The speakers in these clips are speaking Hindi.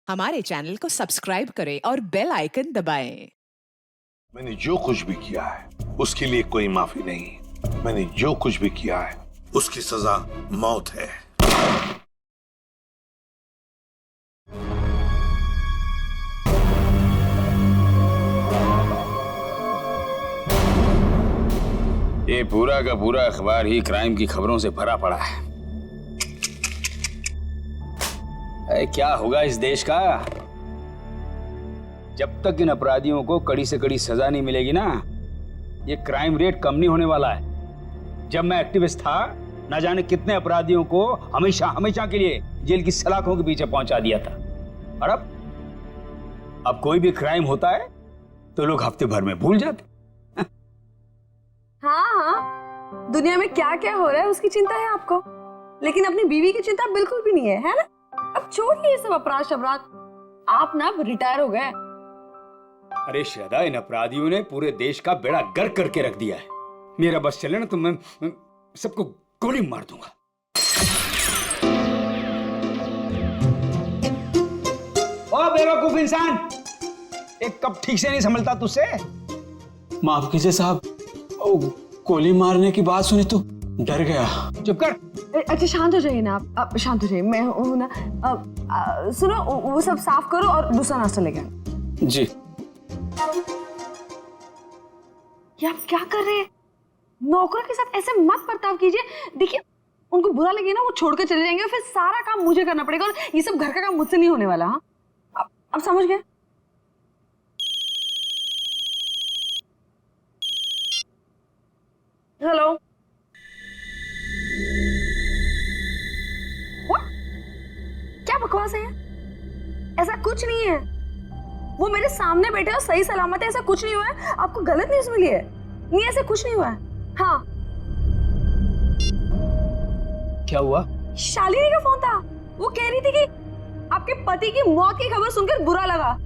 हमारे चैनल को सब्सक्राइब करें और बेल आइकन दबाएं। मैंने जो कुछ भी किया है उसके लिए कोई माफी नहीं। मैंने जो कुछ भी किया है उसकी सजा मौत है। ये पूरा का पूरा अखबार ही क्राइम की खबरों से भरा पड़ा है। क्या होगा इस देश का जब तक इन अपराधियों को कड़ी से कड़ी सजा नहीं मिलेगी ना। ये क्राइम रेट कम नहीं होने वाला है। जब मैं एक्टिविस्ट था ना जाने कितने अपराधियों को हमेशा हमेशा के लिए जेल की सलाखों के पीछे पहुंचा दिया था। और अब कोई भी क्राइम होता है तो लोग हफ्ते भर में भूल जाते। हाँ, दुनिया में क्या क्या हो रहा है उसकी चिंता है आपको, लेकिन अपनी बीवी की चिंता बिल्कुल भी नहीं है ना। अब छोड़िए ये सब अपराध शबराध, आप ना रिटायर हो गए। अरे श्रद्धा, इन अपराधियों ने पूरे देश का बेड़ा गर्क करके रख दिया है। मेरा बस चले ना तो मैं सबको गोली मार दूंगा। ओ बेवकूफ इंसान, एक कप ठीक से नहीं संभलता तुझसे। माफ कीजिए साहब, गोली मारने की बात सुनी तो डर गया। चुप कर। अच्छा शांत हो जाइए ना आप शांत हो जाइए। मैं हूं ना। सुनो, वो सब साफ करो और दूसरा नाश्ता लेके आना। जी। ये आप क्या कर रहे हैं? नौकरों के साथ ऐसे मत बर्ताव कीजिए। देखिए, उनको बुरा लगे ना, वो छोड़ के चले जाएंगे, फिर सारा काम मुझे करना पड़ेगा और ये सब घर का काम मुझसे नहीं होने वाला। हाँ, अब समझ गए? हेलो, क्या बकवास है? ऐसा कुछ नहीं है। वो मेरे सामने बैठे और सही सलामत है, ऐसा कुछ नहीं हुआ है। आपको गलत न्यूज़ मिली है। नहीं, ऐसा कुछ नहीं हुआ है। हाँ, क्या हुआ? शालिनी का फोन था। वो कह रही थी कि आपके पति की मौत की खबर सुनकर बुरा लगा।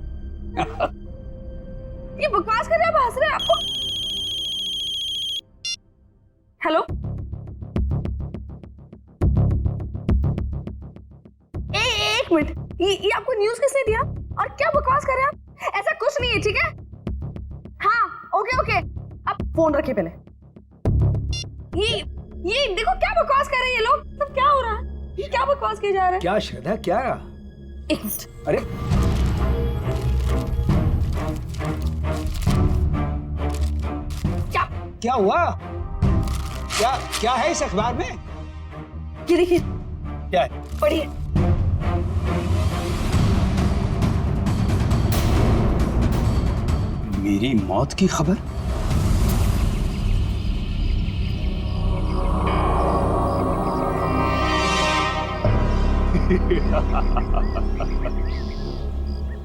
ये बकवास कर रहे हैं, आप हंस रहे हैं। आपको हेलो, एक मिनट, ये आपको न्यूज़ किसने दिया और क्या बकवास कर रहे हैं आप? ऐसा कुछ नहीं है, ठीक है? हाँ, ओके ओके, आप फोन रखिए पहले। ये देखो क्या बकवास कर रहे हैं ये लोग। सब क्या हो रहा है? ये क्या बकवास किए जा रहे हैं? क्या श्रद्धा, क्या? एक मिनट। अरे क्या हुआ? क्या है इस अखबार में? ये देखिए, क्या है? पढ़िए। मेरी मौत की खबर?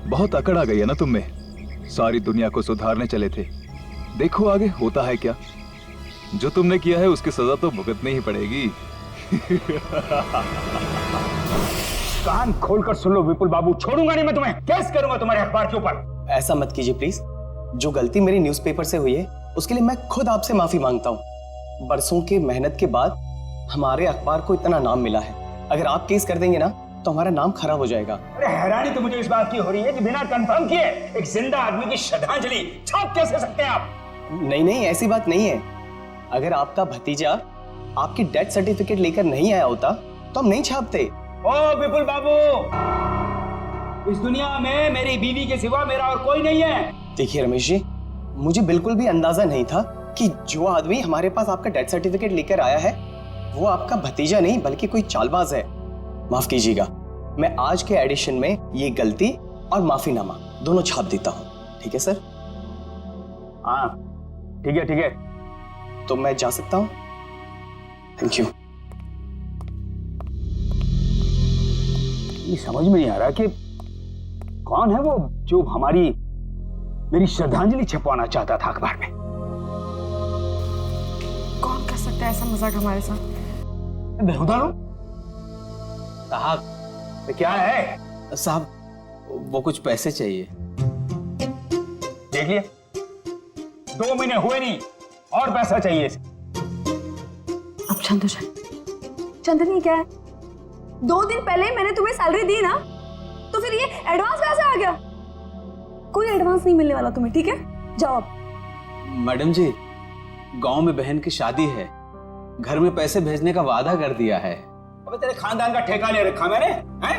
बहुत अकड़ आ गई है ना तुम में। सारी दुनिया को सुधारने चले थे, देखो आगे होता है क्या। जो तुमने किया है उसकी सजा तो भुगतनी ही पड़ेगी। कान खोलकर सुन लो विपुल बाबू, छोड़ूंगा नहीं मैं तुम्हें। केस करूंगा तुम्हारे अखबार के ऊपर। ऐसा मत कीजिए प्लीज। जो गलती मेरी न्यूज़पेपर से हुई है उसके लिए मैं खुद आपसे माफी मांगता हूँ। बरसों के मेहनत के बाद हमारे अखबार को इतना नाम मिला है। अगर आप केस कर देंगे ना तो हमारा नाम खराब हो जाएगा। अरे हैरानी तो मुझे इस बात की हो रही है कि बिना कंफर्म किए एक जिंदा आदमी की श्रद्धांजलि छाप कैसे सकते हैं आप? नहीं, ऐसी बात नहीं है। अगर आपका भतीजा आपकी डेथ सर्टिफिकेट लेकर नहीं आया होता तो हम नहीं छापते। ओ विपुल बाबू, इस दुनिया में मेरी बीवी के सिवा मेरा और कोई नहीं है। देखिए रमेश जी, मुझे बिल्कुल भी अंदाजा नहीं था कि जो आदमी हमारे पास आपका डेथ सर्टिफिकेट लेकर आया है वो आपका भतीजा नहीं बल्कि कोई चालबाज है। माफ कीजिएगा, मैं आज के एडिशन में ये गलती और माफीनामा दोनों छाप देता हूँ। ठीक है सर? हाँ ठीक है। तो मैं जा सकता हूँ? Thank you. ये समझ में नहीं आ रहा कि कौन है वो जो मेरी श्रद्धांजलि छपवाना चाहता था अखबार में। कौन कर सकता है ऐसा मजाक हमारे साथ? साहब, क्या है? साहब वो कुछ पैसे चाहिए। देख लिया, 2 महीने हुए नहीं और पैसा चाहिए इसे। अब शांत हो जाए। चंदनी क्या है, 2 दिन पहले मैंने तुम्हें सैलरी दी ना, तो फिर ये एडवांस कैसे आ गया? कोई एडवांस नहीं मिलने वाला तुम्हें, ठीक है? जाओ अब। मैडम जी, गांव में बहन की शादी है, घर में पैसे भेजने का वादा कर दिया है। अबे तेरे खानदान का ठेका ले रखा मैंने, हैं?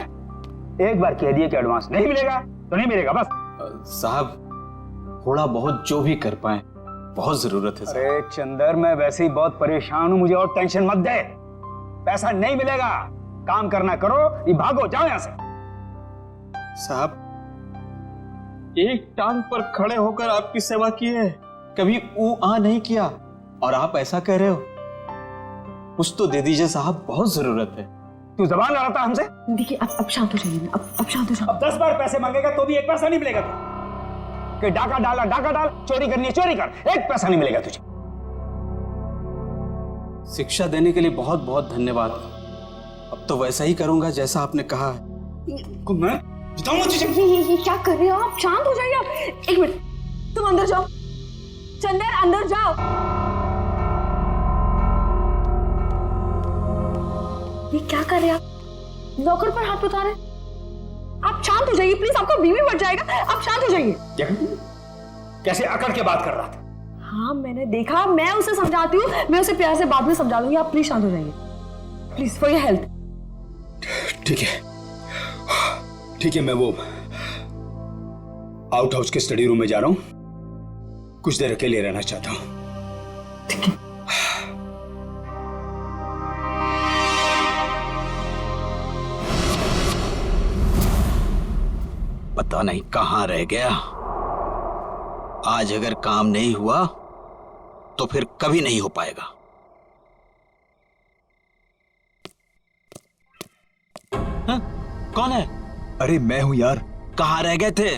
एक बार कह दिए कि एडवांस नहीं मिलेगा तो नहीं मिलेगा बस। साहब, थोड़ा बहुत जो भी कर पाए, बहुत जरूरत है साहब। अरे चंदर, मैं वैसे ही बहुत परेशान हूँ, मुझे और टेंशन मत दे। पैसा नहीं मिलेगा, काम करना करो, ये भागो, जाओ यहाँ से। साहब, एक टांग पर खड़े होकर आपकी सेवा की है, कभी ऊ आ नहीं किया, और आप ऐसा कह रहे हो? कुछ तो दे दीजिए साहब, बहुत जरूरत है। तू जबान लड़ाता हमसे? देखिए अब शांत हो जाइए, अब शांत हो जाइए। अब 10 बार पैसे मांगेगा तो भी एक पैसा नहीं मिलेगा तुझे। कि डाका डाला, डाका डाल, चोरी करनी है चोरी कर, एक पैसा नहीं मिलेगा तुझे। शिक्षा देने के लिए बहुत बहुत धन्यवाद। अब तो वैसा ही करूंगा जैसा आपने कहा है। मैं बताऊंगा तुझे। ये क्या कर रहे हो आप? शांत हो जाइए आप। एक मिनट, तुम अंदर जाओ। चंदर, अंदर जाओ। ये क्या कर रहे हैं आप? नौकर पर हाथ उठा रहे हैं। आप शांत हो जाइए प्लीज, आपका बीवी मर जाएगा। आप शांत हो जाइए। कैसे अकड़ के बात कर रहा था? हाँ मैंने देखा, मैं उसे समझाती हूँ, मैं उसे प्यार से बाद में समझा दूंगी। आप प्लीज शांत हो जाइए, प्लीज, फॉर योर हेल्थ। ठीक है, ठीक है, मैं वो आउट हाउस के स्टडी रूम में जा रहा हूं, कुछ देर अकेले रहना चाहता हूं। ठीक है। पता नहीं कहां रह गया। आज अगर काम नहीं हुआ तो फिर कभी नहीं हो पाएगा। हाँ? कौन है? अरे मैं हूं यार। कहां रह गए थे?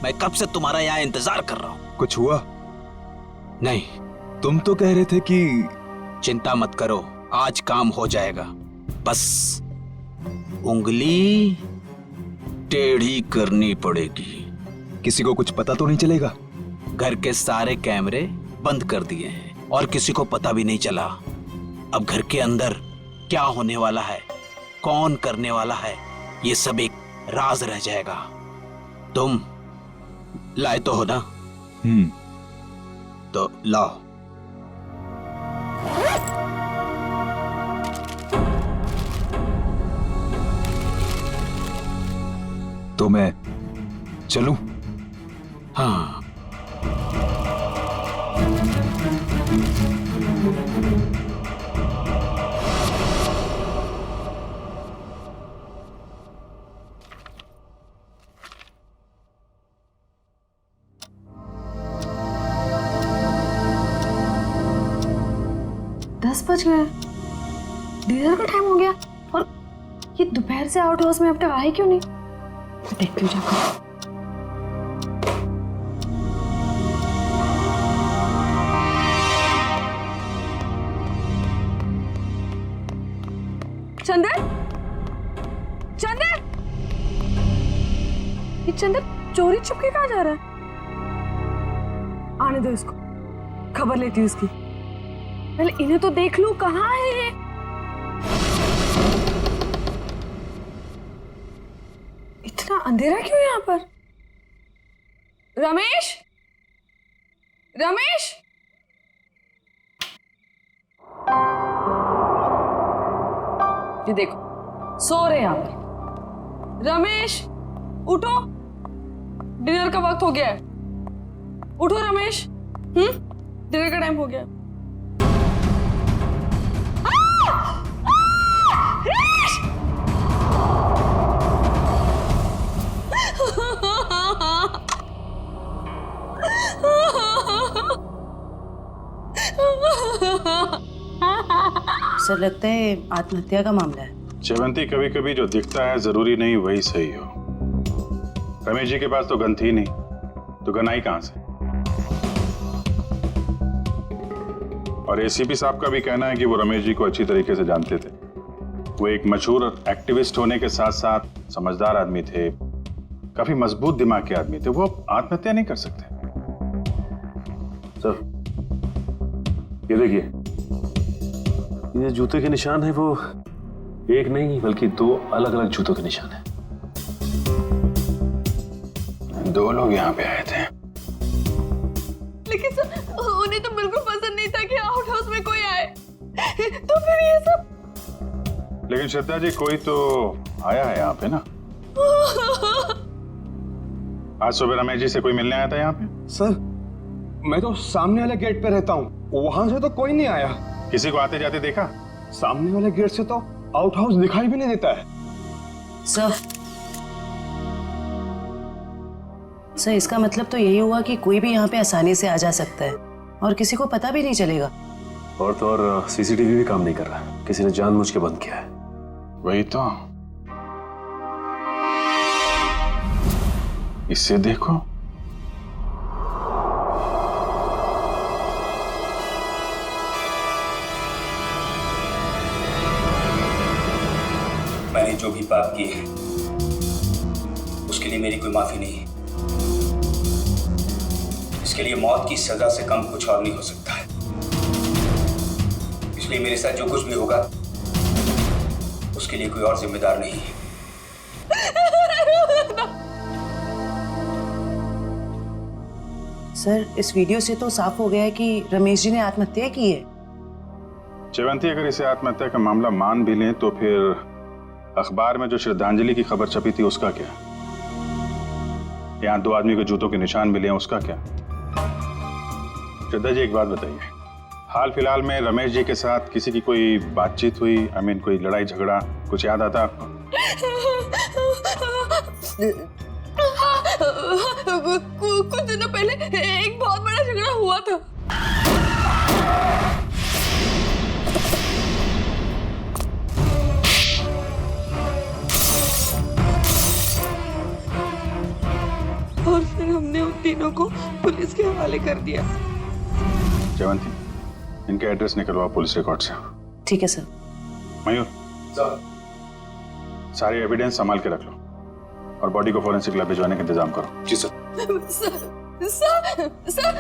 मैं कब से तुम्हारा यहाँ इंतजार कर रहा हूं। कुछ हुआ? नहीं। तुम तो कह रहे थे कि चिंता मत करो, आज काम हो जाएगा। बस उंगली टेढ़ी करनी पड़ेगी। किसी को कुछ पता तो नहीं चलेगा? घर के सारे कैमरे बंद कर दिए हैं और किसी को पता भी नहीं चला। अब घर के अंदर क्या होने वाला है, कौन करने वाला है, ये सब एक राज रह जाएगा। तुम लाए तो हो ना? तो लाओ। तो मैं चलूं? हाँ। बज गए, डिनर का टाइम हो गया, और ये दोपहर से आउट हाउस में अब तक आए क्यों नहीं? देखती हूँ जाकर। चंदर, चंदर, ये चंदर चोरी छुपके कहाँ जा रहा है? आने दो इसको, खबर लेती हूँ इसकी। पहले इन्हें तो देख लूं, कहाँ है ये? इतना अंधेरा क्यों यहाँ पर? रमेश, रमेश, ये देखो सो रहे हैं यहाँ पर। रमेश उठो, डिनर का वक्त हो गया है। उठो रमेश, डिनर का टाइम हो गया। सर लगता है आत्महत्या का मामला है। चवंती, कभी कभी जो दिखता है जरूरी नहीं वही सही हो। रमेश जी के पास तो गन थी नहीं, तो गन आई कहां से? और एसीपी साहब का भी कहना है कि वो रमेश जी को अच्छी तरीके से जानते थे। वो एक मशहूर एक्टिविस्ट होने के साथ साथ समझदार आदमी थे, काफी मजबूत दिमाग के आदमी थे। वो आत्महत्या नहीं कर सकते। सर, ये देखिए, ये जूते के निशान है वो एक नहीं बल्कि दो अलग अलग जूतों के निशान है। 2 लोग यहाँ पे आए थे। लेकिन सर उन्हें तो बिल्कुल पसंद नहीं था कि आउट हाउस में कोई आए, तो फिर ये सब। लेकिन श्रद्धा जी, कोई तो आया है यहाँ पे ना। आज सुबह रमेश जी से कोई मिलने आया था यहाँ पे? सर मैं तो सामने वाले गेट पे रहता हूँ, वहां से तो कोई नहीं आया। किसी को आते जाते देखा? सामने वाले गेट से तो आउट हाउस दिखाई भी नहीं देता है। सर इसका मतलब तो यही हुआ कि कोई भी यहाँ पे आसानी से आ जा सकता है और किसी को पता भी नहीं चलेगा। और तो और सीसीटीवी भी काम नहीं कर रहा, किसी ने जानबूझ के बंद किया है। वही तो, इससे देखो। मैंने जो भी पाप किए हैं उसके लिए मेरी कोई माफी नहीं है। इसके लिए मौत की सजा से कम कुछ और नहीं हो सकता है। इसलिए मेरे साथ जो कुछ भी होगा उसके लिए कोई और जिम्मेदार नहीं है। सर इस वीडियो से तो साफ हो गया है कि रमेश जी ने आत्महत्या की है। जयवंती, अगर इसे आत्महत्या का मामला मान भी लें तो फिर अखबार में जो श्रद्धांजलि की खबर छपी थी उसका क्या? यहाँ 2 आदमी के जूतों के निशान मिले हैं, उसका क्या? श्रद्धा जी, एक बात बताइए, हाल फिलहाल में रमेश जी के साथ किसी की कोई बातचीत हुई? कोई लड़ाई झगड़ा कुछ याद आता आपको? कुछ दिनों पहले एक बहुत बड़ा झगड़ा हुआ था। और फिर हमने उन तीनों को पुलिस के हवाले कर दिया। जयवंती, इनके एड्रेस निकलवाओ पुलिस रिकॉर्ड से। ठीक है सर। मयूर, सारे एविडेंस संभाल के रख लो और बॉडी को फोरेंसिक लैब भिजवाने का इंतजाम करो। जी सर। सर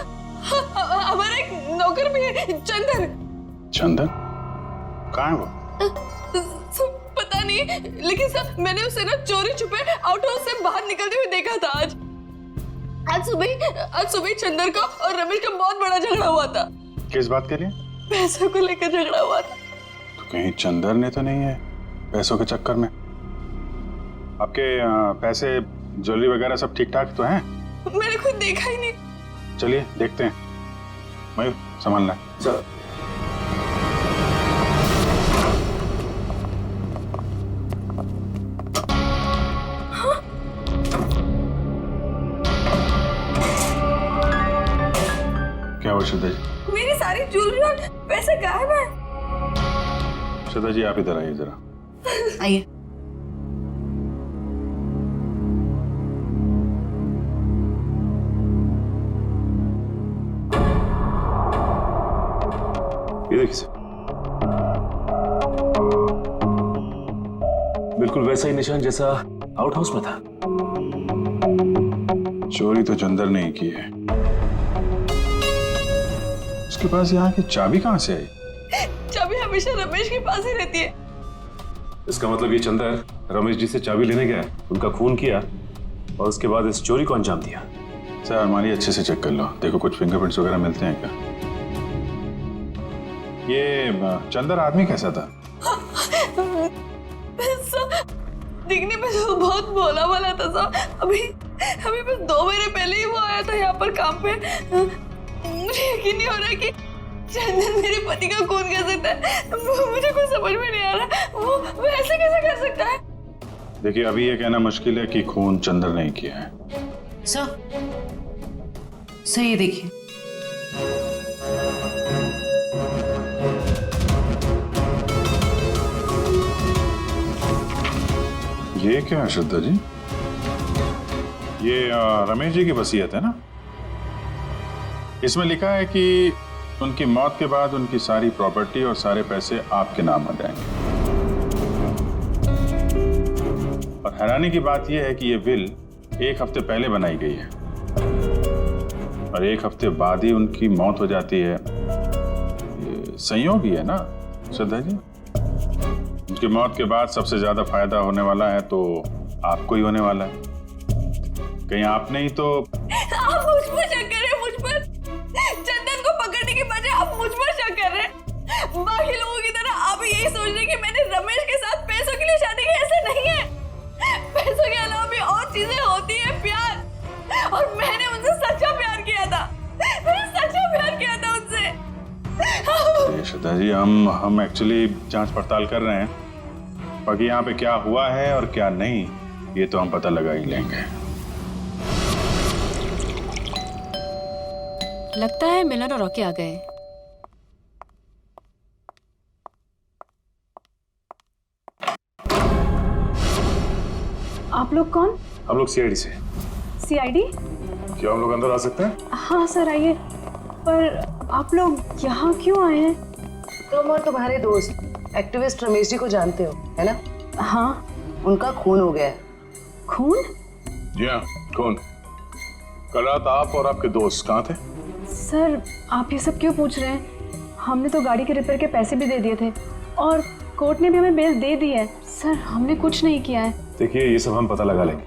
हमारा एक नौकर भी है, चंदन। चंदन? कहाँ है वो? पता नहीं, लेकिन सर मैंने उसे ना चोरी छुपे आउट हाउस से बाहर निकलते हुए देखा था। आज सुबह चंदन का और रमेश का बहुत बड़ा झगड़ा हुआ था। किस बात के लिए? पैसों को लेकर झगड़ा हुआ था। तो कहीं चंदन ने तो नहीं है पैसों के चक्कर में? आपके पैसे ज्वेलरी वगैरह सब ठीक ठाक तो हैं? मैंने खुद देखा ही नहीं। चलिए देखते हैं। मयूर, संभालना सर। क्या हुआ श्रद्धा जी? मेरी सारी ज्वेलरी और पैसे गायब है। श्रद्धा जी, आप इधर आइए जरा। आइए। ये देखिए सर, बिल्कुल वैसा ही निशान जैसा आउट हाउस में था। चोरी तो चंदर ने ही की है। उसके पास यहाँ की चाबी कहाँ से आई? चाबी हमेशा रमेश के पास ही रहती है। इसका मतलब ये चंदर रमेश जी से चाबी लेने गया, उनका खून किया और उसके बाद इस चोरी को अंजाम दिया। सर, हमारी अच्छे से चेक कर लो, देखो कुछ फिंगरप्रिंट्स वगैरह मिलते हैं क्या? ये चंदर आदमी कैसा था? दिखने में तो बहुत भोला भाला था साहब। अभी बस 2 महीने पहले ही वो आया था यहाँ पर काम पे। मुझे यकीन नहीं हो रहा कि चंदन मेरे पति का खून कर सकता है। मुझे कुछ समझ में नहीं आ रहा, वो ऐसे कैसे कर सकता है? देखिए, अभी ये कहना मुश्किल है कि खून चंदर ने किया है। सर ये देखिए। ये क्या है श्रद्धा जी? ये रमेश जी की वसीयत है ना? इसमें लिखा है कि उनकी मौत के बाद उनकी सारी प्रॉपर्टी और सारे पैसे आपके नाम हो जाएंगे। और हैरानी की बात यह है कि ये विल 1 हफ्ते पहले बनाई गई है और 1 हफ्ते बाद ही उनकी मौत हो जाती है। ये संयोग ही है ना श्रद्धा जी? उनकी मौत के बाद सबसे ज्यादा फायदा होने वाला है तो आपको ही होने वाला है। कहीं आपने ही तो। आप मुझ पर शक कर रहे हैं, मुझ पर। चंदन को पकड़ने के बजाय आप मुझ पर शक कर रहे हैं। बाकी लोगों की तरह आप यही सोच रहे हैं कि मैंने रमेश के साथ पैसों के लिए शादी की। ऐसा नहीं है। पैसों के अलावा भी और चीजें होती है, प्यार। और मैंने उनसे सच्चा प्यार किया था। मैंने सच्चा प्यार किया था उनसे। श्रद्धा जी, हम एक्चुअली जांच पड़ताल कर रहे हैं। बाकी यहाँ पे क्या हुआ है और क्या नहीं, ये तो हम पता लगा ही लेंगे। लगता है मिलन और रॉकी आ गए। आप लोग कौन? हम लोग सीआईडी से। सीआईडी? क्या हम लोग अंदर आ सकते हैं? हाँ सर, आइए। पर आप लोग यहाँ क्यों आए हैं? तुम और तुम्हारे दोस्त एक्टिविस्ट रमेश जी को जानते हो, है ना? हाँ। उनका खून हो गया है। खून? जी हाँ, खून। कल रात आप और आपके दोस्त कहाँ थे? सर, आप ये सब क्यों पूछ रहे हैं? हमने तो गाड़ी के रिपेयर के पैसे भी दे दिए थे और कोर्ट ने भी हमें बेल दे दी है। सर, हमने कुछ नहीं किया है। देखिए, ये सब हम पता लगा लेंगे।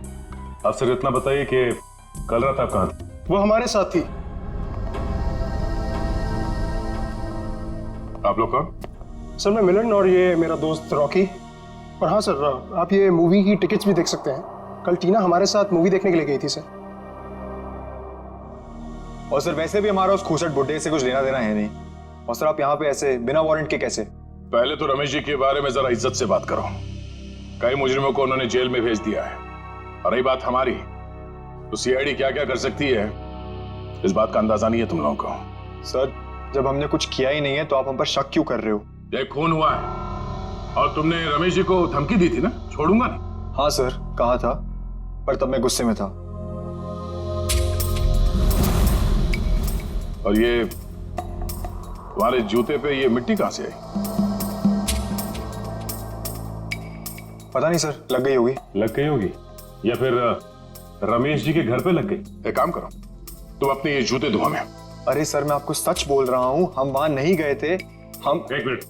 आप सिर्फ इतना बताइए कि कल रात आप कहाँ थे? वो हमारे साथ थी। आप लोग कौन? सर, मैं मिलन और ये मेरा दोस्त रॉकी। और हाँ सर, आप ये मूवी की टिकट्स भी देख सकते हैं। कल टीना हमारे साथ मूवी देखने के लिए गई थी सर। और सर वैसे भी हमारा उस खूसट बुड्ढे से कुछ लेना देना है नहीं। और सर आप यहाँ पे ऐसे बिना वारंट के कैसे? पहले तो रमेश जी के बारे में जरा इज्जत से बात करो। कई मुजरिमों को उन्होंने जेल में भेज दिया है। और रही बात हमारी, तो सीआईडी क्या क्या कर सकती है, इस बात का अंदाजा नहीं है तुम लोगों को। सर, जब हमने कुछ किया ही नहीं है तो आप हम पर शक क्यों कर रहे हो? ये खून हुआ है और तुमने रमेश जी को धमकी दी थी ना, छोड़ूंगा नहीं। हाँ सर, कहा था, पर तब मैं गुस्से में था। और ये तुम्हारे जूते पे ये मिट्टी कहां से आई? पता नहीं सर, लग गई होगी। लग गई होगी या फिर रमेश जी के घर पे लग गई। एक काम करो, तुम अपने ये जूते धो हमें। अरे सर, मैं आपको सच बोल रहा हूँ, हम वहां नहीं गए थे। हम एक मिनट,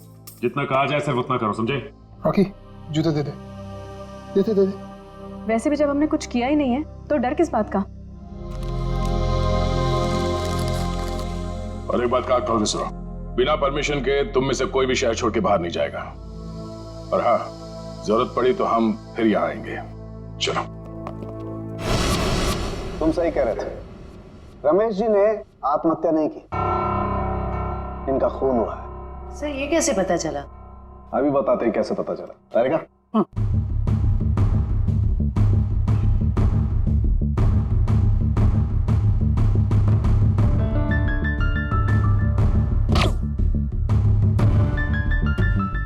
जितना कहा जाए सिर्फ उतना करो, समझे? रॉकी, जूते दे दे। दे दे। वैसे भी जब हमने कुछ किया ही नहीं है तो डर किस बात का? और एक बात का ख्याल सुनो, बिना परमिशन के तुम में से कोई भी शहर छोड़ के बाहर नहीं जाएगा। और हाँ, जरूरत पड़ी तो हम फिर यहाँ आएंगे। चलो। तुम सही कह रहे थे, रमेश जी ने आत्महत्या नहीं की, इनका खून हुआ है। सर, ये कैसे पता चला? अभी बताते हैं कैसे पता चला। तारिका?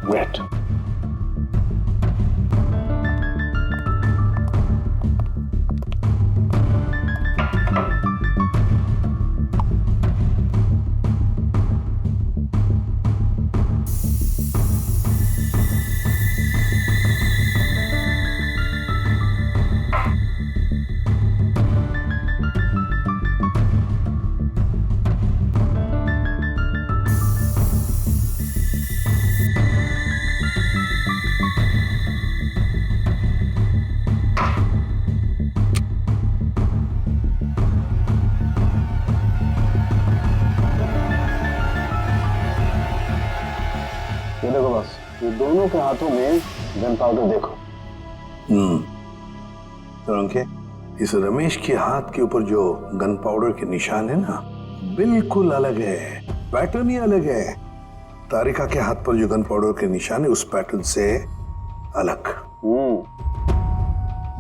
वेट। ये देखो बस, ये दोनों के हाथों में गन पाउडर देखो। तो अंके, इस रमेश के हाथ के ऊपर जो गन पाउडर के निशान है ना, बिल्कुल अलग है, पैटर्न ही अलग है। तारिका के हाथ पर जो गन पाउडर के निशान है उस पैटर्न से अलग।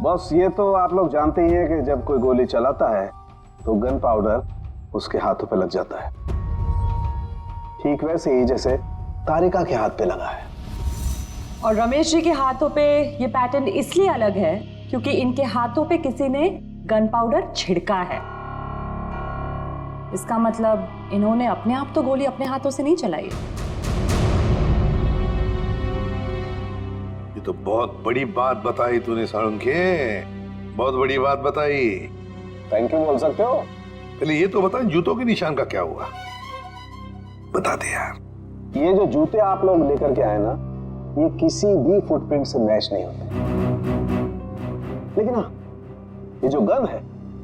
बस ये तो आप लोग जानते ही हैं कि जब कोई गोली चलाता है तो गन पाउडर उसके हाथों पे लग जाता है। ठीक वैसे ही जैसे तारिका के हाथ पे लगा है। और रमेश जी के हाथों पे ये पैटर्न इसलिए अलग है क्योंकि इनके हाथों पे किसी ने गन पाउडर छिड़का है। इसका मतलब इन्होंने अपने आप तो गोली अपने हाथों से नहीं चलाई। ये तो बहुत बड़ी बात बताई तूने साळुंखे, बहुत बड़ी बात बताई। थैंक यू बोल सकते हो। पहले ये तो बता, जूतों के निशान का क्या हुआ, बता दे यार। ये जो जूते आप लोग लेकर के आए ना, ये किसी भी फुटप्रिंट से मैच नहीं होते। लेकिन हाँ, ये जो गन है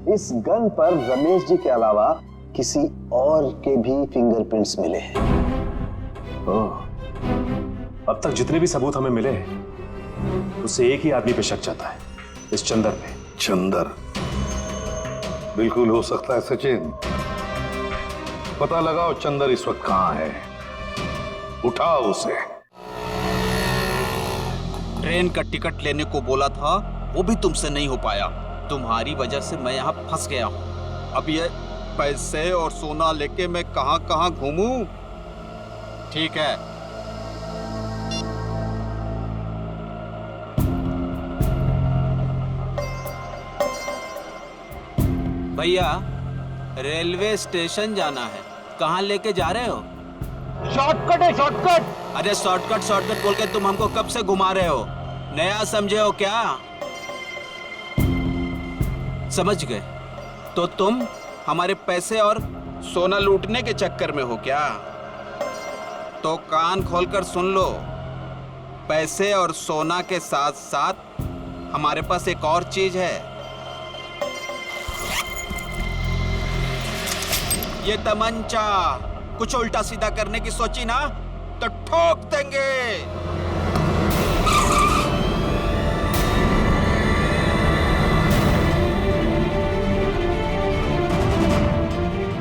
इस गन पर रमेश जी के अलावा किसी और के भी फिंगरप्रिंट्स मिले हैं। अब तक जितने भी सबूत हमें मिले हैं उससे एक ही आदमी पे शक जाता है, इस चंदर पे। चंदर बिल्कुल हो सकता है सचिन। पता लगाओ चंदर इस वक्त कहां है, उठाओ उसे। ट्रेन का टिकट लेने को बोला था, वो भी तुमसे नहीं हो पाया। तुम्हारी वजह से मैं यहाँ फंस गया हूँ। अब ये पैसे और सोना लेके मैं कहाँ कहाँ घूमूं? ठीक है, भैया रेलवे स्टेशन जाना है। कहाँ लेके जा रहे हो? शॉर्टकट है, शॉर्टकट। अरे शॉर्टकट बोल के तुम हमको कब से घुमा रहे हो? नया समझे हो क्या? समझ गए? तो तुम हमारे पैसे और सोना लूटने के चक्कर में हो क्या? तो कान खोलकर सुन लो, पैसे और सोना के साथ साथ हमारे पास एक और चीज है। ये तमंचा। कुछ उल्टा सीधा करने की सोची ना तो ठोक देंगे।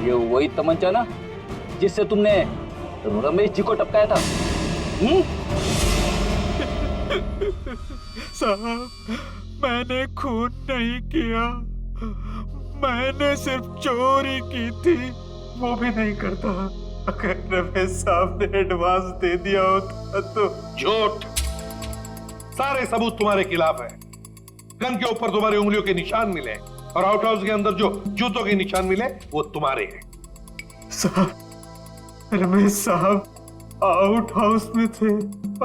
ये वही तमंचा ना जिससे तुमने रमेश जी को टपकाया था? साहब, मैंने खून नहीं किया, मैंने सिर्फ चोरी की थी। वो भी नहीं करता। अगर रमेश साहब ने एडवांस दे दिया होता तो। झूठ। सारे सबूत तुम्हारे खिलाफ है। गन के ऊपर तुम्हारी उंगलियों के निशान मिले और आउट हाउस के अंदर जो जूतों के निशान मिले वो तुम्हारे हैं। साहब, रमेश साहब आउट हाउस में थे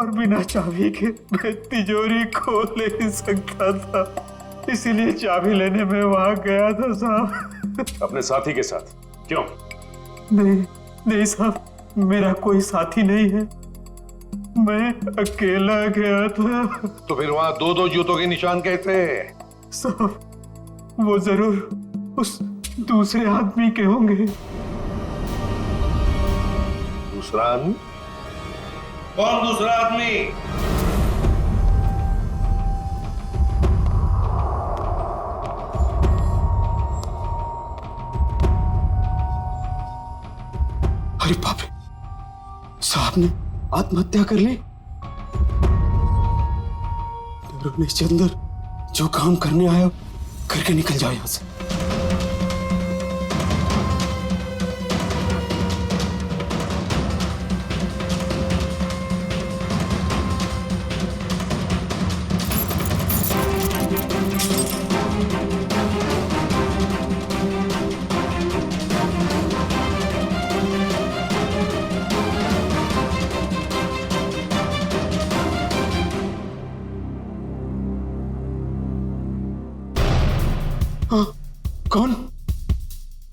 और बिना चाबी के मैं तिजोरी खोल नहीं सकता था, इसीलिए चाबी लेने में वहां गया था साहब। अपने साथी के साथ? क्यों? नहीं साहब, मेरा कोई साथी नहीं है, मैं अकेला गया था। तो फिर वहां दो दो जूतों के निशान कैसे? साहब, वो जरूर उस दूसरे आदमी के होंगे। दूसरा आदमी? कौन दूसरा आदमी? अरे बाप रे, साहब ने आत्महत्या कर ली। रमेश चंदर जो काम करने आया करके निकल जाओ यहां से।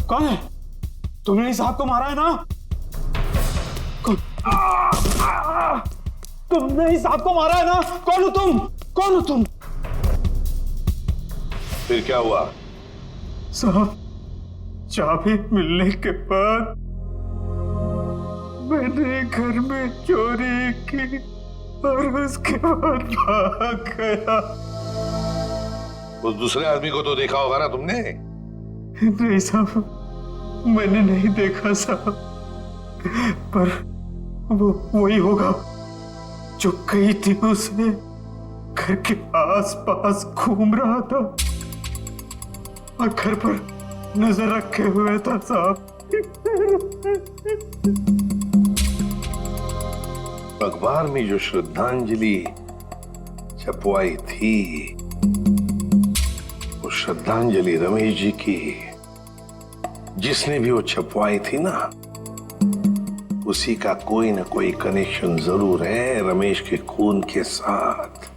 कौन है? तुमने इस साहब को मारा है ना? कौन? तुमने इस साहब को मारा है ना? कौन हो तुम? कौन हो तुम? फिर क्या हुआ? साहब, चाबी मिलने के बाद मैंने घर में चोरी की और उसके बाद भाग गया। उस दूसरे आदमी को तो देखा होगा ना तुमने? नहीं साहब, मैंने नहीं देखा साहब, पर वो वही होगा जो कही थी उसे घर के आस-पास घूम रहा था और घर पर नजर रखे हुए था साहब। अखबार में जो श्रद्धांजलि छपवाई थी, वो श्रद्धांजलि रमेश जी की, जिसने भी वो छपवाई थी ना, उसी का कोई ना कोई कनेक्शन जरूर है रमेश के खून के साथ।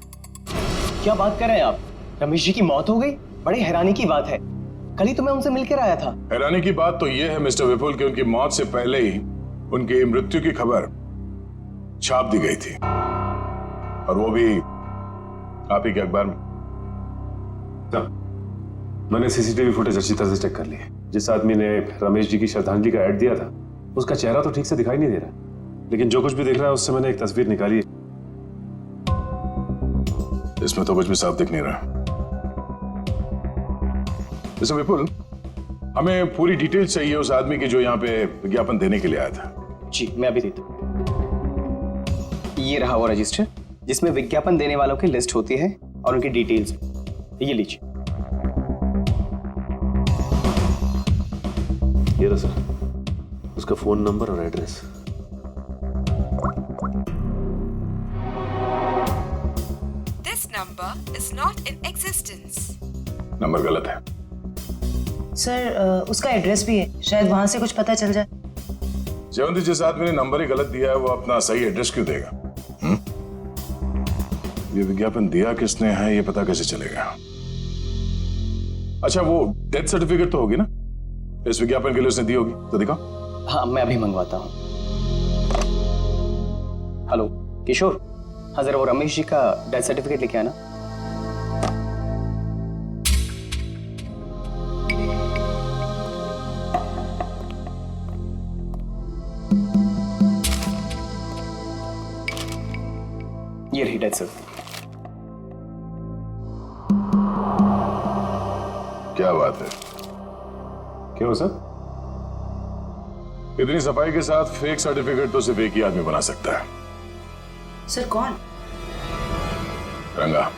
क्या बात कर रहे हैं आप? रमेश जी की मौत हो गई? बड़ी हैरानी की बात है। कल ही तो मैं उनसे मिलकर आया था। हैरानी की बात तो यह है मिस्टर विपुल कि उनकी मौत से पहले ही उनकी मृत्यु की खबर छाप दी गई थी, और वो भी आप ही के अखबार में। मैंने सीसीटीवी फुटेज अच्छी तरह से चेक कर ली है। जिस आदमी ने रमेश जी की श्रद्धांजलि का ऐड दिया था उसका चेहरा तो ठीक से दिखाई नहीं दे रहा, लेकिन जो कुछ भी दिख रहा है उससे मैंने एक तस्वीर निकाली है। इसमें तो कुछ भी साफ दिख नहीं रहा। जैसे विपुल, हमें पूरी डिटेल चाहिए उस आदमी की जो यहाँ पे विज्ञापन देने के लिए आया था। जी मैं अभी देता हूँ। ये रहा वो रजिस्टर जिसमें विज्ञापन देने वालों की लिस्ट होती है और उनकी डिटेल्स। ये लीजिए। ये रहा सर, उसका फोन नंबर और address. This number is not in existence. Number गलत है। सर उसका एड्रेस भी है, शायद वहां से कुछ पता चल जाए। जयवंती, जिस आदमी ने नंबर ही गलत दिया है वो अपना सही एड्रेस क्यों देगा? ये विज्ञापन दिया किसने है ये पता कैसे चलेगा? अच्छा, वो डेथ सर्टिफिकेट तो होगी ना इस विज्ञापन के लिए उसने दी होगी, तो दिखाओ। हाँ मैं अभी मंगवाता हूँ। हेलो किशोर, हाँ जरा वो रमेश जी का डेथ सर्टिफिकेट लेके आना। ये रही डेथ सर्टिफिकेट। क्या बात है? क्यों सर? इतनी सफाई के साथ फेक सर्टिफिकेट तो सिर्फ एक ही आदमी बना सकता है। सर कौन? रंगा।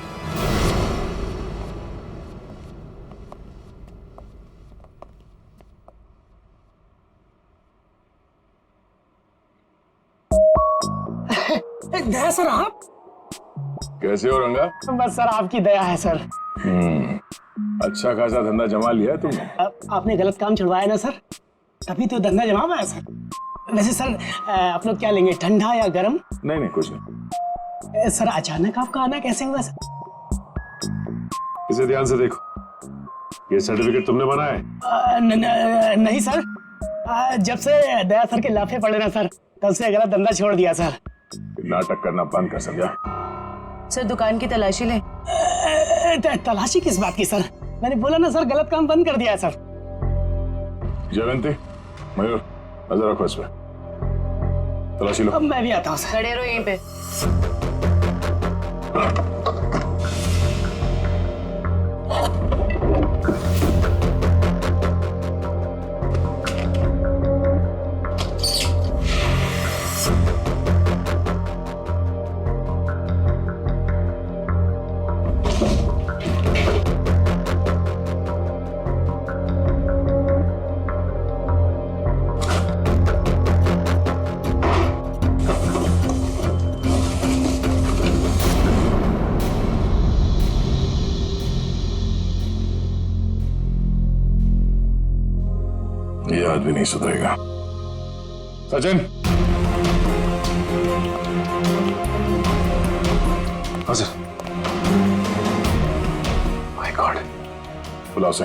दया सर, आप कैसे हो रंगा? बस सर आपकी दया है सर। अच्छा खासा धंधा जमा लिया है तुमने। आपने गलत काम छुड़वाया ना सर, तभी तो धंधा जमा पाया सर। वैसे सर आप लोग क्या लेंगे, ठंडा या गर्म? नहीं कुछ नहीं। सर अचानक आपका आना कैसे हुआ सर? इसे ध्यान से देखो, ये सर्टिफिकेट तुमने बनाया है? नहीं सर, जब से दया सर के लाफे पड़े ना सर, तब से गलत धंधा छोड़ दिया सर। नाटक करना बंद कर, समझा? सर दुकान की तलाशी ले। तलाशी किस बात की सर? मैंने बोला ना सर, गलत काम बंद कर दिया है सर। जयवंती, मयूर, नजर रखो इस पे, तलाशी लो। अब मैं भी आता हूँ सर। खड़े रहो यहीं पे। ये आदमी नहीं सुधरेगा। सचिन। हाँ सर। माय गॉड, बुलाओ से।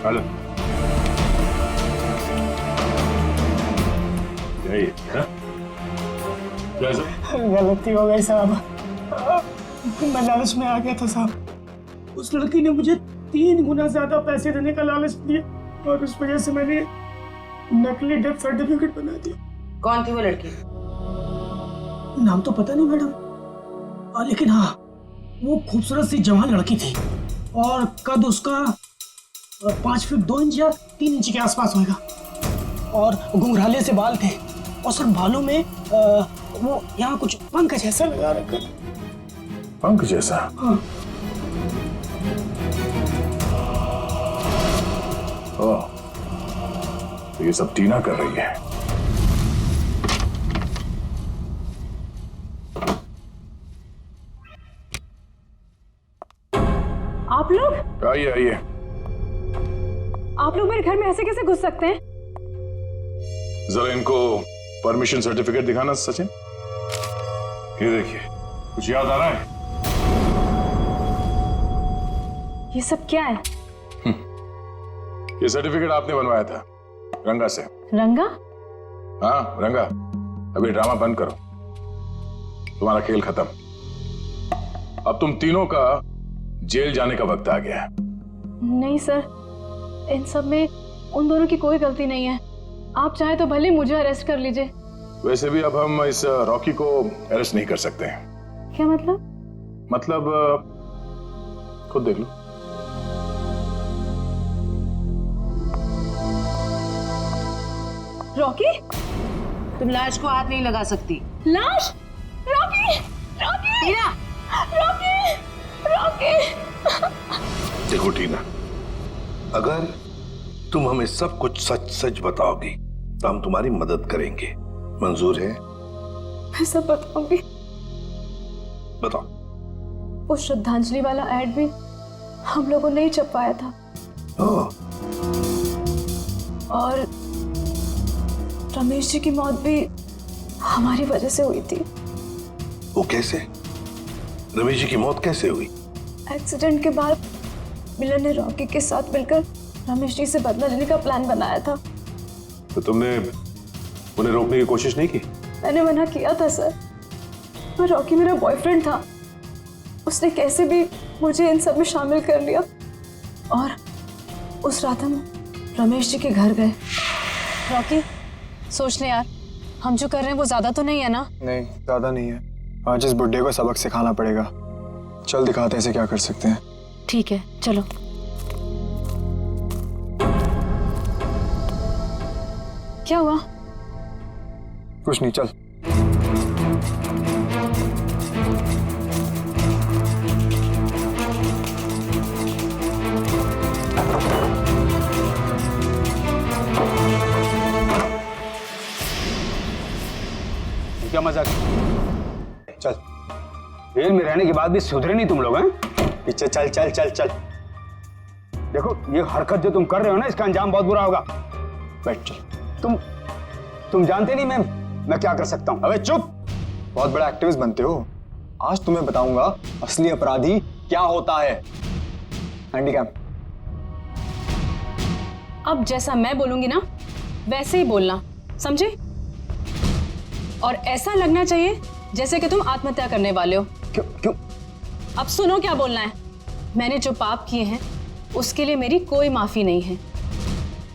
हेलो, यही है? गलती हो गई साहब, मैं लालच में आ गया था साहब। उस लड़की ने मुझे 3 गुना ज्यादा पैसे देने का लालच दिया और उस वजह से मैंने नकली डेथ सर्टिफिकेट बना दिया। कौन थी वो लड़की? नाम तो पता नहीं मैडम, लेकिन हाँ वो खूबसूरत सी जवान लड़की थी और कद उसका 5 फीट 2 इंच या 3 इंच के आसपास होगा और घुंघराले से बाल थे और सर बालों में वो यहाँ कुछ पंख जैसा लगा रखा। पंख जैसा? हाँ। तो ये सब टीना कर रही है। आप लोग? आइए आइए। आप लोग मेरे घर में ऐसे कैसे घुस सकते हैं? जरा इनको परमिशन सर्टिफिकेट दिखाना सचिन। ये देखिए, कुछ याद आ रहा है? ये सब क्या है? ये सर्टिफिकेट आपने बनवाया था रंगा से। रंगा? हाँ रंगा, अभी ड्रामा बंद करो, तुम्हारा खेल खत्म। अब तुम तीनों का जेल जाने का वक्त आ गया है। नहीं सर, इन सब में उन दोनों की कोई गलती नहीं है। आप चाहे तो भले मुझे अरेस्ट कर लीजिए। वैसे भी अब हम इस रॉकी को अरेस्ट नहीं कर सकते हैं। क्या मतलब? मतलब खुद देख लो। रॉकी, तुम लाश को हाथ नहीं लगा सकती। लाश? रॉकी, रॉकी, टीना, रॉकी, रॉकी। देखो टीना, अगर तुम हमें सब कुछ सच सच बताओगी तो हम तुम्हारी मदद करेंगे। मंजूर है? मैं सब बताऊंगी। बताओ। वो श्रद्धांजलि वाला एड भी हम लोगों ने ही छपवाया था। और रमेश जी की मौत भी हमारी वजह से हुई थी। वो कैसे? रमेश जी की मौत कैसे हुई? एक्सीडेंट के बाद मिलन ने रॉकी के साथ मिलकर रमेश जी से बदला लेने का प्लान बनाया था। तो तुमने उन्हें रोकने की कोशिश नहीं की? मैंने मना किया था सर, पर रॉकी मेरा बॉयफ्रेंड था। उसने कैसे भी मुझे इन सब में शामिल कर लिया और उस रात हम रमेश जी के घर गए। रॉकी, सोच ले यार, हम जो कर रहे हैं वो ज्यादा तो नहीं है ना? नहीं, ज्यादा नहीं है। आज इस बुड्ढे को सबक सिखाना पड़ेगा। चल दिखाते हैं इसे क्या कर सकते हैं। ठीक है, चलो। क्या हुआ? कुछ नहीं, चल। क्या मजाक? चल। जेल में रहने के बाद भी सुधरे नहीं तुम लोग हैं? पीछे चल चल चल चल। देखो, ये हरकत जो तुम कर रहे हो ना, इसका अंजाम बहुत बुरा होगा। बैठ चल। तुम जानते नहीं मैं क्या कर सकता हूं। अबे चुप! बहुत बड़ा एक्टिविस्ट बनते हो। आज तुम्हें बताऊंगा असली अपराधी क्या होता है। हैंडीकैम। अब जैसा मैं बोलूंगी ना वैसे ही बोलना, समझे? और ऐसा लगना चाहिए जैसे कि तुम आत्महत्या करने वाले हो। क्यों? अब सुनो क्या बोलना है। मैंने जो पाप किए हैं उसके लिए मेरी कोई माफी नहीं है,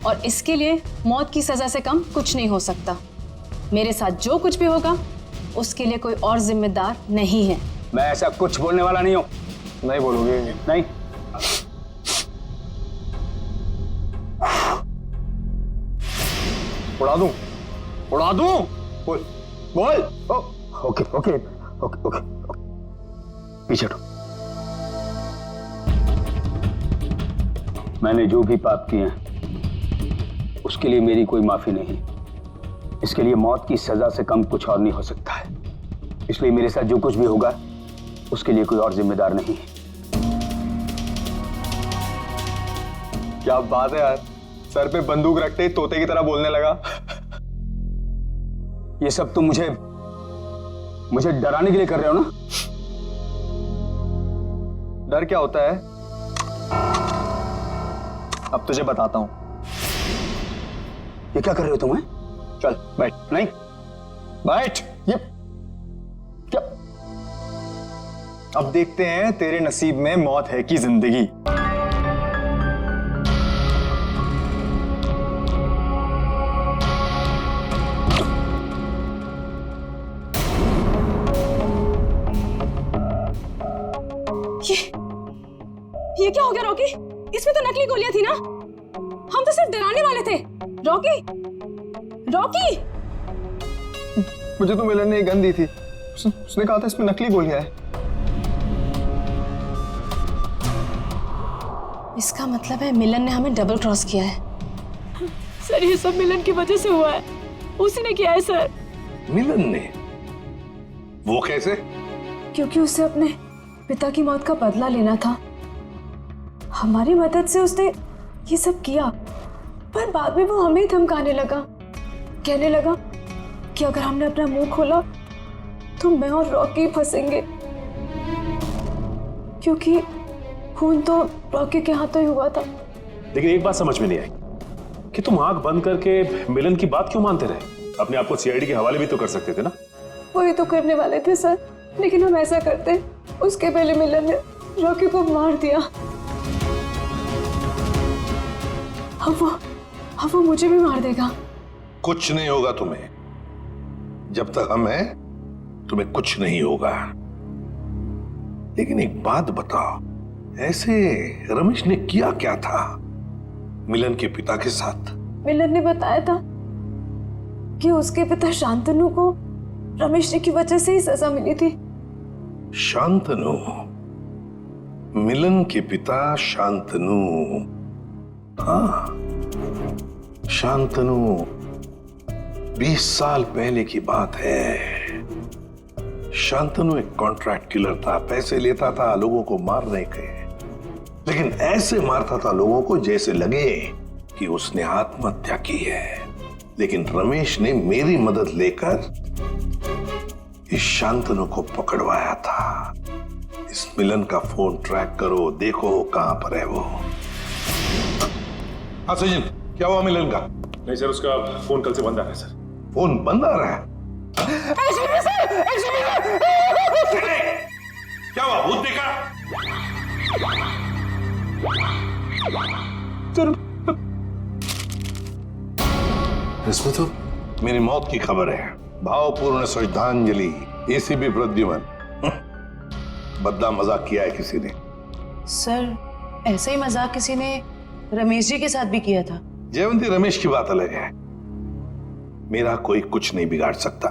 और इसके लिए मौत की सजा से कम कुछ नहीं हो सकता। मेरे साथ जो कुछ भी होगा उसके लिए कोई और जिम्मेदार नहीं है। मैं ऐसा कुछ बोलने वाला नहीं हूं। नहीं बोलोगे? नहीं। उड़ा दूं? उड़ा दूं? बोल बोल। ओके ओके ओके ओके, पीछे हटो। मैंने जो भी पाप किए हैं उसके लिए मेरी कोई माफी नहीं। इसके लिए मौत की सजा से कम कुछ और नहीं हो सकता है। इसलिए मेरे साथ जो कुछ भी होगा उसके लिए कोई और जिम्मेदार नहीं है। क्या बात है यार, सर पे बंदूक रखते ही तोते की तरह बोलने लगा। ये सब तुम मुझे डराने के लिए कर रहे हो ना? डर क्या होता है अब तुझे बताता हूं। ये क्या कर रहे हो तुम? चल बैठ। नहीं बैठ। ये क्या? अब देखते हैं तेरे नसीब में मौत है कि जिंदगी। ये क्या हो गया रॉकी? इसमें तो नकली गोलियां थी ना? हम तो सिर्फ डराने वाले थे। Rocky, Rocky! मुझे तो मिलन ने एक गन दी थी। उसने कहा था इसमें नकली गोलियां हैं। इसका मतलब है मिलन ने हमें डबल क्रॉस किया है। सर, ये सब मिलन की वजह से हुआ है। उसी ने किया है सर। मिलन ने? वो कैसे? क्योंकि उसे अपने पिता की मौत का बदला लेना था। हमारी मदद से उसने ये सब किया, पर बाद में वो हमें ही धमकाने लगा। कहने लगा कि अगर हमने अपना मुंह खोला तो मैं और रॉकी फंसेंगे, क्योंकि खून तो रॉकी के हाथों ही हुआ था। लेकिन एक बात समझ में नहीं आई कि तुम आंख बंद करके मिलन की बात क्यों मानते रहे? अपने आप को सीआईडी के हवाले भी तो कर सकते थे ना? वही तो करने वाले थे सर, लेकिन हम ऐसा करते उसके पहले मिलन ने रॉकी को मार दिया। अब वो मुझे भी मार देगा। कुछ नहीं होगा तुम्हें, जब तक हम हैं तुम्हें कुछ नहीं होगा। लेकिन एक बात बताओ, ऐसे रमेश ने किया क्या था मिलन के पिता के साथ? मिलन ने बताया था कि उसके पिता शांतनु को रमेश जी की वजह से ही सजा मिली थी। शांतनु? मिलन के पिता शांतनु? हाँ, शांतनु 20 साल पहले की बात है। शांतनु एक कॉन्ट्रैक्ट किलर था, पैसे लेता था लोगों को मारने के, लेकिन ऐसे मारता था लोगों को जैसे लगे कि उसने आत्महत्या की है। लेकिन रमेश ने मेरी मदद लेकर इस शांतनु को पकड़वाया था। इस मिलन का फोन ट्रैक करो, देखो कहां पर है वो। हाँ सचिन, क्या हुआ मिलन का? नहीं सर, उसका फोन कल से बंद आ रहा है सर। फोन बंद आ रहा है? क्या हुआ, भूत देखा? इसमें तो मेरी मौत की खबर है। भावपूर्ण श्रद्धांजलि, एसीपी प्रद्युमन। बद्दा मजाक किया है किसी ने। सर, ऐसा ही मजाक किसी ने रमेश जी के साथ भी किया था। जयवंती, रमेश की बात अलग है। मेरा कोई कुछ नहीं बिगाड़ सकता।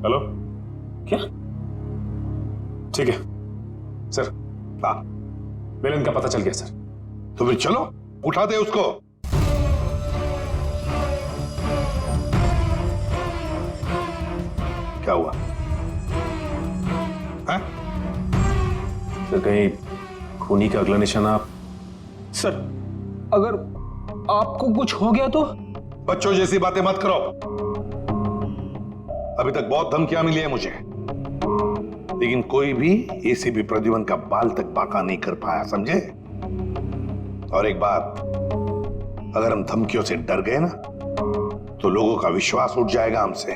हेलो, क्या? ठीक है सर। हाँ, मिलन का पता चल गया सर। तो फिर चलो, उठा दे उसको। क्या हुआ? हाँ? सर, कहीं खूनी का अगला निशाना? सर, अगर आपको कुछ हो गया तो? बच्चों जैसी बातें मत करो। अभी तक बहुत धमकियां मिली है मुझे, लेकिन कोई भी एसीपी प्रद्युमन का बाल तक बांका नहीं कर पाया, समझे? और एक बात, अगर हम धमकियों से डर गए ना तो लोगों का विश्वास उठ जाएगा हमसे।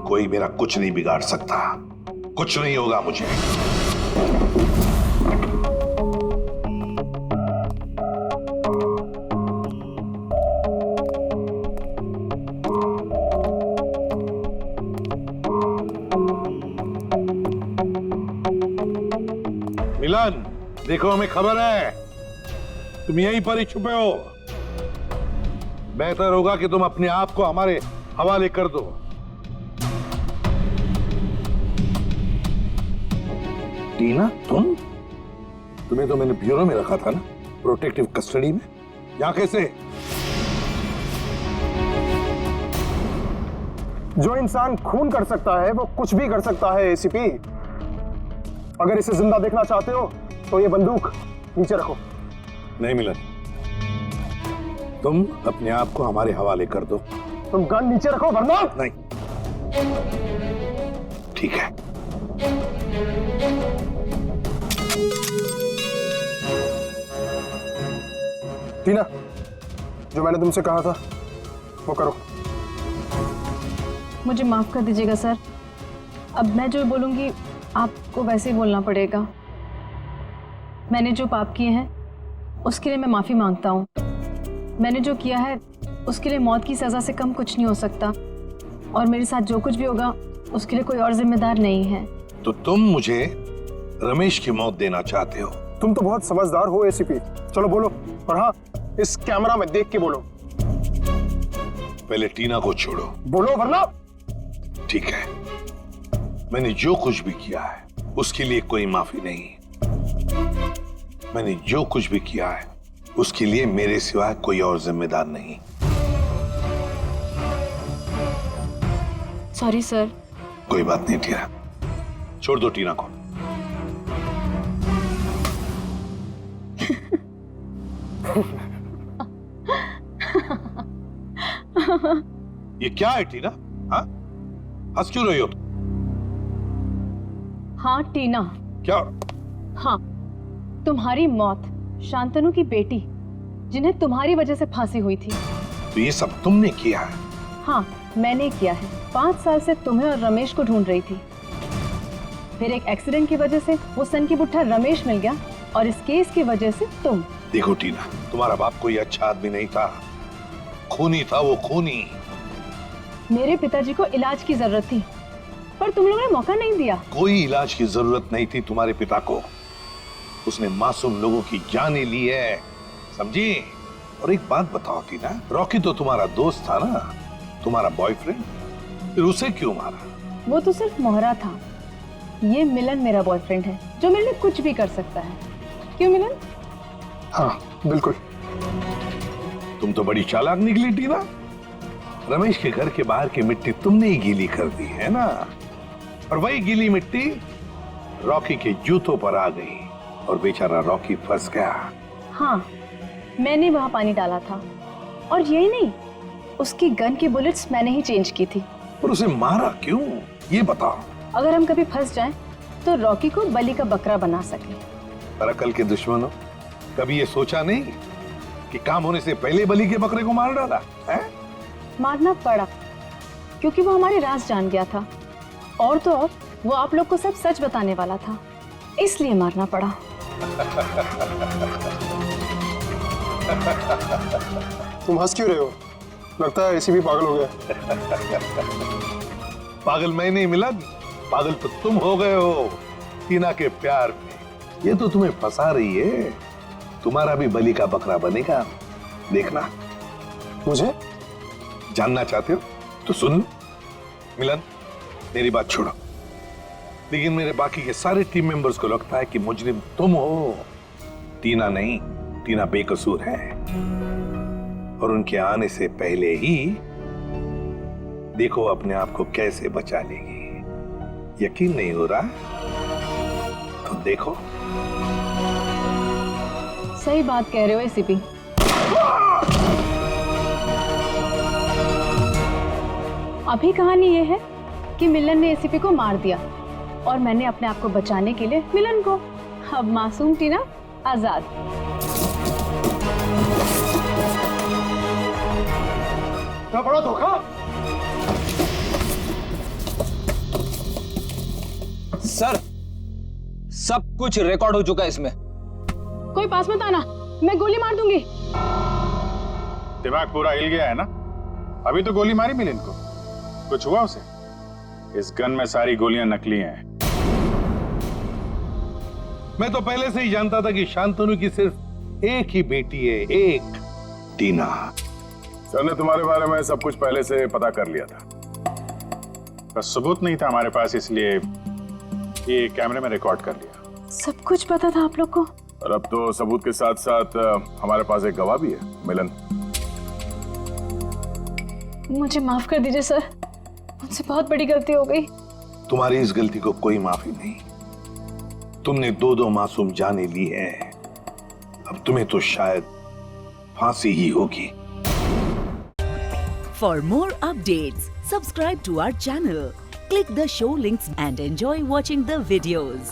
कोई मेरा कुछ नहीं बिगाड़ सकता, कुछ नहीं होगा मुझे। मिलन, देखो हमें खबर है तुम यहीं पर ही छुपे हो। बेहतर होगा कि तुम अपने आप को हमारे हवाले कर दो। टीना, तुम्हें तो मैंने ब्यूरो में रखा था ना, प्रोटेक्टिव कस्टडी में। यहां कैसे? जो इंसान खून कर सकता है वो कुछ भी कर सकता है एसीपी। अगर इसे जिंदा देखना चाहते हो तो ये बंदूक नीचे रखो। नहीं मिलन, तुम अपने आप को हमारे हवाले कर दो। तुम गन नीचे रखो वरना। नहीं, ठीक है। टीना, जो मैंने तुमसे कहा था वो करो। मुझे माफ कर दीजिएगा सर, अब मैं जो बोलूंगी आपको वैसे ही बोलना पड़ेगा। मैंने जो पाप किए हैं उसके लिए मैं माफी मांगता हूँ। मैंने जो किया है उसके लिए मौत की सजा से कम कुछ नहीं हो सकता, और मेरे साथ जो कुछ भी होगा उसके लिए कोई और जिम्मेदार नहीं है। तो तुम मुझे रमेश की मौत देना चाहते हो? तुम तो बहुत समझदार हो एसीपी। चलो बोलो, और हाँ, इस कैमरा में देख के बोलो। पहले टीना को छोड़ो। बोलो वरना। ठीक है, मैंने जो कुछ भी किया है उसके लिए कोई माफी नहीं। मैंने जो कुछ भी किया है उसके लिए मेरे सिवाय कोई और जिम्मेदार नहीं। Sorry sir. कोई बात नहीं टीना, छोड़ दो टीना को। ये क्या है टीना? हाँ, हंस क्यों रही हो तुम? हाँ टीना। क्या? हाँ, तुम्हारी मौत शांतनु की बेटी जिन्हें तुम्हारी वजह से फांसी हुई थी। तो ये सब तुमने किया है? हाँ, मैंने किया है। 5 साल से तुम्हें और रमेश को ढूंढ रही थी। फिर एक एक्सीडेंट की वजह से वो सन की बुट्ठा रमेश मिल गया और इस केस की वजह से तुम। देखो टीना, तुम्हारा बाप कोई अच्छा आदमी नहीं था, खूनी था वो, खूनी। मेरे पिताजी को इलाज की जरूरत थी पर तुम लोगों ने मौका नहीं दिया। कोई इलाज की जरूरत नहीं थी तुम्हारे पिता को, उसने मासूम लोगों की जानें ली है, समझी? और एक बात बताओ टीना, रॉकी तो तुम्हारा दोस्त था ना, तुम्हारा बॉयफ्रेंड, फिर उसे क्यों मारा? वो तो सिर्फ मोहरा था। ये मिलन मेरा बॉयफ्रेंड है जो मेरे लिए कुछ भी कर सकता है। क्यों मिलन? हाँ बिल्कुल। तुम तो बड़ी चालाक निकली टीना। रमेश के घर के बाहर की मिट्टी तुमने ही गीली कर दी है ना, और वही गीली मिट्टी रॉकी के जूतों पर आ गई और बेचारा रॉकी फंस गया। हाँ, मैंने वहां पानी डाला था और यही नहीं, उसकी गन की बुलेट्स मैंने ही चेंज की थी। और उसे मारा क्यों, ये बताओ। अगर हम कभी फंस जाएं तो रॉकी को बलि का बकरा बना सके। पर अकल के दुश्मनों, कभी ये सोचा नहीं कि काम होने से पहले बलि के बकरे को मार डाला है? मारना पड़ा क्योंकि वो हमारे राज जान गया था, और तो और वो आप लोग को सब सच बताने वाला था, इसलिए मारना पड़ा। तुम हंस क्यों रहे हो? लगता है एसीपी पागल हो गया। पागल मैं नहीं मिलन, पागल तो तुम हो गए हो टीना के प्यार में। ये तो तुम्हें फंसा रही है, तुम्हारा भी बलि का बकरा बनेगा, देखना। मुझे जानना चाहते हो तो सुन लो। मिलन, मेरी बात छोड़ो, लेकिन मेरे बाकी के सारे टीम मेंबर्स को लगता है कि मुजरिम तुम हो, टीना नहीं। टीना बेकसूर है और उनके आने से पहले ही देखो अपने आप को कैसे बचा लेगी। यकीन नहीं हो रहा तो देखो। सही बात कह रहे हो एसीपी। अभी कहानी ये है कि मिलन ने एसीपी को मार दिया और मैंने अपने आप को बचाने के लिए मिलन को। अब मासूम टीना आजाद। क्या बड़ा धोखा। सर, सब कुछ रिकॉर्ड हो चुका है इसमें। कोई पास मत आना, मैं गोली मार दूंगी। दिमाग पूरा हिल गया है ना? अभी तो गोली मारी मिलन को, कुछ हुआ उसे? इस गन में सारी गोलियां नकली हैं। मैं तो पहले से ही जानता था कि शांतनु की सिर्फ एक ही बेटी है, एक, टीना। सर ने तुम्हारे बारे में सब कुछ पहले से पता कर लिया था, बस सबूत नहीं था हमारे पास, इसलिए ये कैमरे में रिकॉर्ड कर लिया। सब कुछ पता था आप लोग को? और अब तो सबूत के साथ साथ हमारे पास एक गवाह भी है, मिलन। मुझे माफ कर दीजिए सर, मुझसे बहुत बड़ी गलती हो गई। तुम्हारी इस गलती को कोई माफी नहीं। तुमने 2 मासूम जाने ली है, अब तुम्हें तो शायद फांसी ही होगी। For more updates, subscribe to our channel, click the show links and enjoy watching the videos.